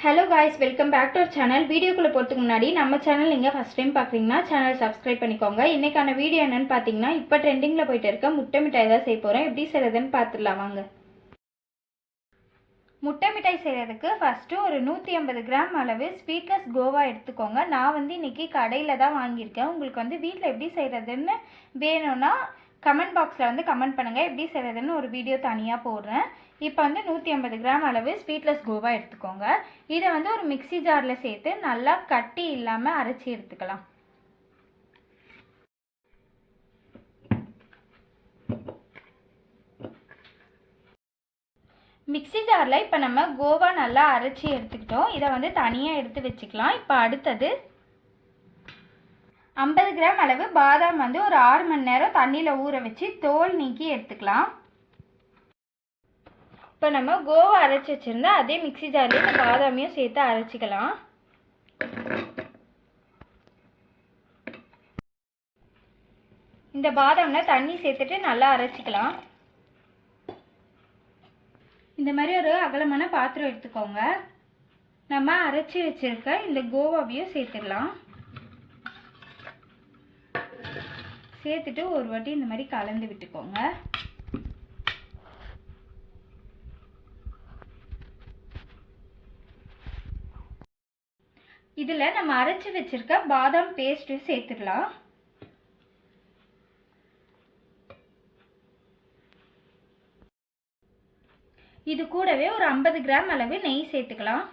Hello guys, welcome back to our channel. வீடியோக்குள்ளே போகிறதுக்கு முன்னாடி நம்ம சேனல் நீங்கள் ஃபஸ்ட் டைம் பார்க்குறீங்கன்னா சேனல் சப்ஸ்கிரைப் பண்ணிக்கோங்க. இன்றைக்கான வீடியோ என்னென்னு பார்த்தீங்கன்னா, இப்போ ட்ரெண்டிங்கில் போயிட்டு இருக்க முட்டை மிட்டாய் தான் செய்ய போகிறேன். எப்படி செய்கிறதுன்னு பார்த்துடலாம் வாங்க. முட்டை மிட்டாய் செய்கிறதுக்கு ஃபஸ்ட்டு ஒரு 150 கிராம் அளவு ஸ்வீட்லெஸ் கோவா எடுத்துக்கோங்க. நான் வந்து இன்றைக்கி கடையில் தான் வாங்கியிருக்கேன். உங்களுக்கு வந்து வீட்டில் எப்படி செய்கிறதுன்னு வேணும்னா கமெண்ட் பாக்ஸில் வந்து கமெண்ட் பண்ணுங்கள். எப்படி செய்கிறதுன்னு ஒரு வீடியோ தனியாக போடுறேன். இப்போ வந்து 150 கிராம் அளவு ஸ்வீட்லெஸ் கோவா எடுத்துக்கோங்க. இதை வந்து ஒரு மிக்சி ஜாரில் சேர்த்து நல்லா கட்டி இல்லாமல் அரைச்சி எடுத்துக்கலாம். மிக்சி ஜாரில் இப்போ நம்ம கோவா நல்லா அரைச்சி எடுத்துக்கிட்டோம். இதை வந்து தனியாக எடுத்து வச்சுக்கலாம். இப்போ அடுத்தது 50 கிராம் அளவு பாதாம் வந்து ஒரு 6 மணி நேரம் தண்ணியில் ஊற வச்சு தோல் நீக்கி எடுத்துக்கலாம். இப்போ நம்ம கோவா அரைச்சி வச்சுருந்தா அதே மிக்சி ஜார்லேயே இந்த பாதாமையும் சேர்த்து அரைச்சிக்கலாம். இந்த பாதாமில் தண்ணி சேர்த்துட்டு நல்லா அரைச்சிக்கலாம். இந்த மாதிரி ஒரு அகலமான பாத்திரம் எடுத்துக்கோங்க. நம்ம அரைச்சி வச்சுருக்க இந்த கோவாவையும் சேர்த்துடலாம். சேர்த்துட்டு ஒரு வாட்டி இந்த மாதிரி கலந்து விட்டுக்கோங்க. இதில் நம்ம அரைச்சி வச்சிருக்க பாதாம் பேஸ்ட்டு சேர்த்துடலாம். இது கூடவே ஒரு 50 கிராம் அளவு நெய் சேர்த்துக்கலாம்.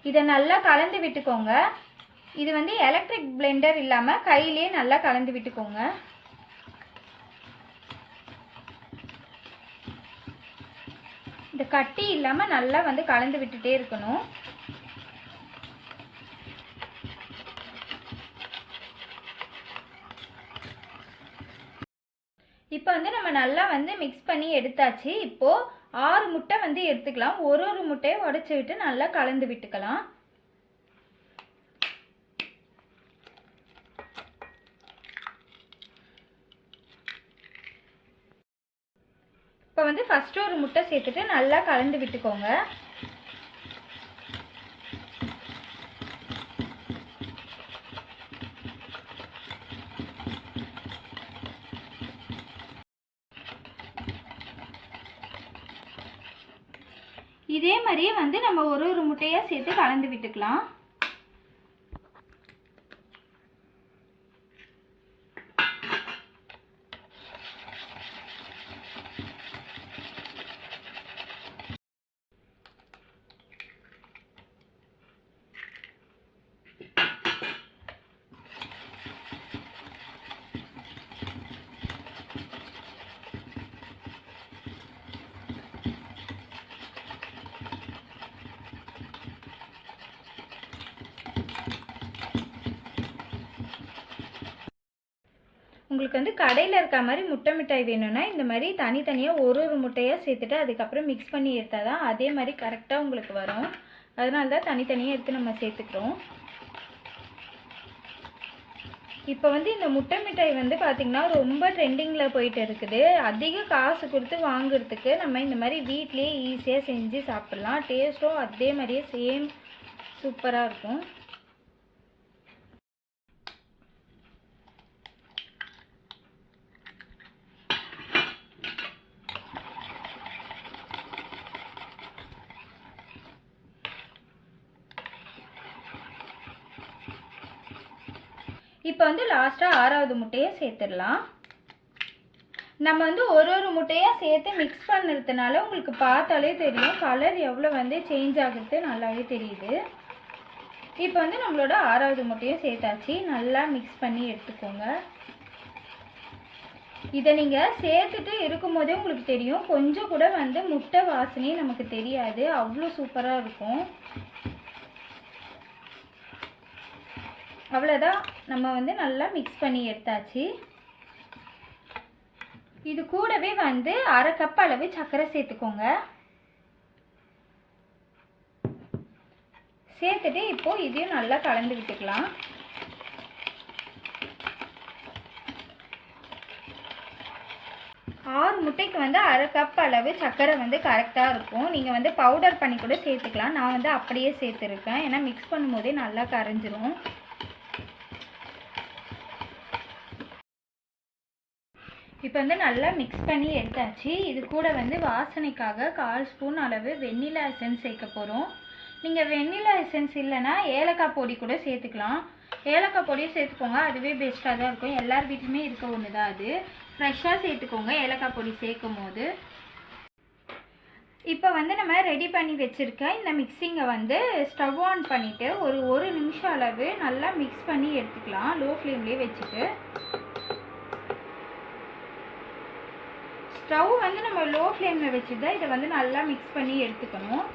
இதை நல்லா கலந்து விட்டுக்கோங்க. இது வந்து எலக்ட்ரிக் பிளெண்டர் இல்லாமல் கையிலே நல்லா கலந்து விட்டுக்கோங்க. இந்த கட்டி இல்லாமல் நல்லா வந்து கலந்து விட்டுட்டே இருக்கணும். இப்போ வந்து நம்ம நல்லா வந்து மிக்ஸ் பண்ணி எடுத்தாச்சு. இப்போது 6 முட்டை வந்து எடுத்துக்கலாம். ஒரு முட்டையை உடைச்சி விட்டு நல்லா கலந்து விட்டுக்கலாம். இப்போ வந்து ஃபஸ்ட்டு ஒரு முட்டை சேர்த்துட்டு நல்லா கலந்து விட்டுக்கோங்க. இதே மாதிரியே வந்து நம்ம ஒரு முட்டையாக சேர்த்து கலந்து விட்டுக்கலாம். உங்களுக்கு வந்து கடையில் இருக்க மாதிரி முட்டை மிட்டாய் வேணும்னா இந்த மாதிரி தனித்தனியாக ஒரு முட்டையாக சேர்த்துட்டு அதுக்கப்புறம் மிக்ஸ் பண்ணி எடுத்தால் தான் அதே மாதிரி கரெக்டாக உங்களுக்கு வரும். அதனால தான் தனித்தனியாக எடுத்து நம்ம சேர்த்துக்கிறோம். இப்போ வந்து இந்த முட்டை மிட்டாய் வந்து பார்த்திங்கன்னா ரொம்ப ட்ரெண்டிங்கில் போயிட்டு இருக்குது. அதிக காசு கொடுத்து வாங்குறதுக்கு நம்ம இந்த மாதிரி வீட்டிலே ஈஸியாக செஞ்சு சாப்பிட்லாம். டேஸ்ட்டும் அதே மாதிரியே சேம் சூப்பராக இருக்கும். இப்போ வந்து லாஸ்ட்டாக 6வது முட்டையை சேர்த்துடலாம். நம்ம வந்து ஒரு முட்டையாக சேர்த்து மிக்ஸ் பண்ணுறதுனால உங்களுக்கு பார்த்தாலே தெரியும் கலர் எவ்வளோ வந்து சேஞ்ச் ஆகுறது நல்லாவே தெரியுது. இப்போ வந்து நம்மளோட 6வது முட்டையும் சேர்த்தாச்சு. நல்லா மிக்ஸ் பண்ணி எடுத்துக்கோங்க. இதை நீங்கள் சேர்த்துட்டு இருக்கும்போதே உங்களுக்கு தெரியும் கொஞ்சம் கூட வந்து முட்டை வாசனையே நமக்கு தெரியாது. அவ்வளோ சூப்பராக இருக்கும். அவ்வளோதான், நம்ம வந்து நல்லா மிக்ஸ் பண்ணி எடுத்தாச்சு. இது கூடவே வந்து 1/2 கப் அளவு சர்க்கரை சேர்த்துக்கோங்க. சேர்த்துட்டு இப்போது இதையும் நல்லா கலந்து விட்டுக்கலாம். 6 முட்டைக்கு வந்து 1/2 கப் அளவு சர்க்கரை வந்து கரெக்டாக இருக்கும். நீங்கள் வந்து பவுடர் பண்ணி கூட சேர்த்துக்கலாம். நான் வந்து அப்படியே சேர்த்துருக்கேன், ஏன்னா மிக்ஸ் பண்ணும்போதே நல்லா கரைஞ்சிரும். இப்போ வந்து நல்லா மிக்ஸ் பண்ணி எடுத்தாச்சு. இது கூட வந்து வாசனைக்காக 1/4 ஸ்பூன் அளவு வெண்ணிலா எசன்ஸ் சேர்க்க போகிறோம். நீங்கள் வெண்ணிலா எசன்ஸ் இல்லைன்னா ஏலக்காய் பொடி கூட சேர்த்துக்கலாம். ஏலக்காய் பொடியை சேர்த்துக்கோங்க, அதுவே பெஸ்ட்டாக தான் இருக்கும். எல்லார் வீட்லையுமே இருக்க ஒன்று தான் அது. ஃப்ரெஷ்ஷாக சேர்த்துக்கோங்க ஏலக்காய் பொடி சேர்க்கும் போது. இப்போ வந்து நம்ம ரெடி பண்ணி வச்சுருக்க இந்த மிக்ஸிங்கை வந்து ஸ்டவ் ஆன் பண்ணிவிட்டு ஒரு நிமிஷம் அளவு நல்லா மிக்ஸ் பண்ணி எடுத்துக்கலாம், லோ ஃப்ளேம்லேயே வச்சுட்டு. ஸ்டவ் வந்து நம்ம லோ ஃப்ளேமில் வச்சுட்டு தான் இதை வந்து நல்லா மிக்ஸ் பண்ணி எடுத்துக்கணும்.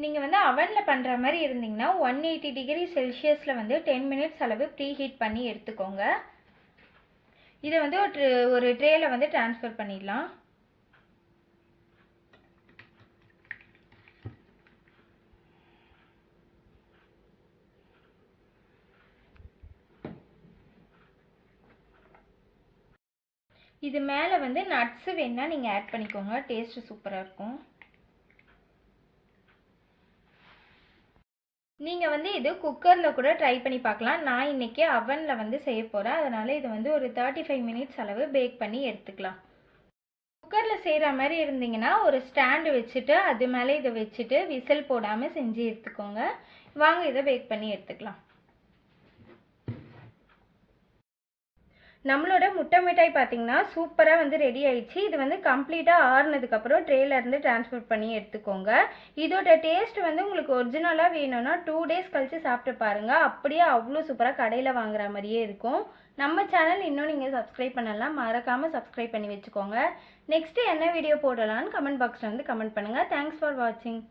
நீங்கள் வந்து அவனில் பண்ணுற மாதிரி இருந்தீங்கன்னா 180 டிகிரி செல்சியஸில் வந்து 10 மினிட்ஸ் அளவு ப்ரீ ஹீட் பண்ணி எடுத்துக்கோங்க. இதை வந்து ஒரு ட்ரேயில் வந்து ட்ரான்ஸ்ஃபர் பண்ணிடலாம். இது மேலே வந்து நட்ஸு வேணால் நீங்கள் ஆட் பண்ணிக்கோங்க, டேஸ்ட்டு சூப்பராக இருக்கும். நீங்கள் வந்து இது குக்கரில் கூட ட்ரை பண்ணி பார்க்கலாம். நான் இன்றைக்கி அவனில் வந்து செய்ய போகிறேன், அதனால் இது வந்து ஒரு 35 மினிட்ஸ் அளவு பேக் பண்ணி எடுத்துக்கலாம். குக்கரில் செய்கிற மாதிரி இருந்தீங்கன்னா ஒரு ஸ்டாண்டு வச்சுட்டு அது மேலே இதை வச்சுட்டு விசில் போடாமல் செஞ்சு எடுத்துக்கோங்க. வாங்க இதை பேக் பண்ணி எடுத்துக்கலாம். நம்மளோட முட்டை மிட்டாய் பார்த்திங்கன்னா சூப்பராக வந்து ரெடி ஆயிடுச்சு. இது வந்து கம்ப்ளீட்டாக ஆறுனதுக்கப்புறம் ட்ரேலேருந்து ட்ரான்ஸ்ஃபர் பண்ணி எடுத்துக்கோங்க. இதோட டேஸ்ட் வந்து உங்களுக்கு ஒரிஜினலாக வேணும்னா 2 டேஸ் கழித்து சாப்பிட்டு பாருங்கள், அப்படியே அவ்வளோ சூப்பராக கடையில் வாங்குற மாதிரியே இருக்கும். நம்ம சேனல் இன்னும் நீங்கள் சப்ஸ்கிரைப் பண்ணலாம், மறக்காமல் சப்ஸ்கிரைப் பண்ணி வச்சுக்கோங்க. நெக்ஸ்ட்டு என்ன வீடியோ போடலான்னு கமெண்ட் பாக்ஸில் வந்து கமெண்ட் பண்ணுங்கள். தேங்க்ஸ் ஃபார் வாட்சிங்.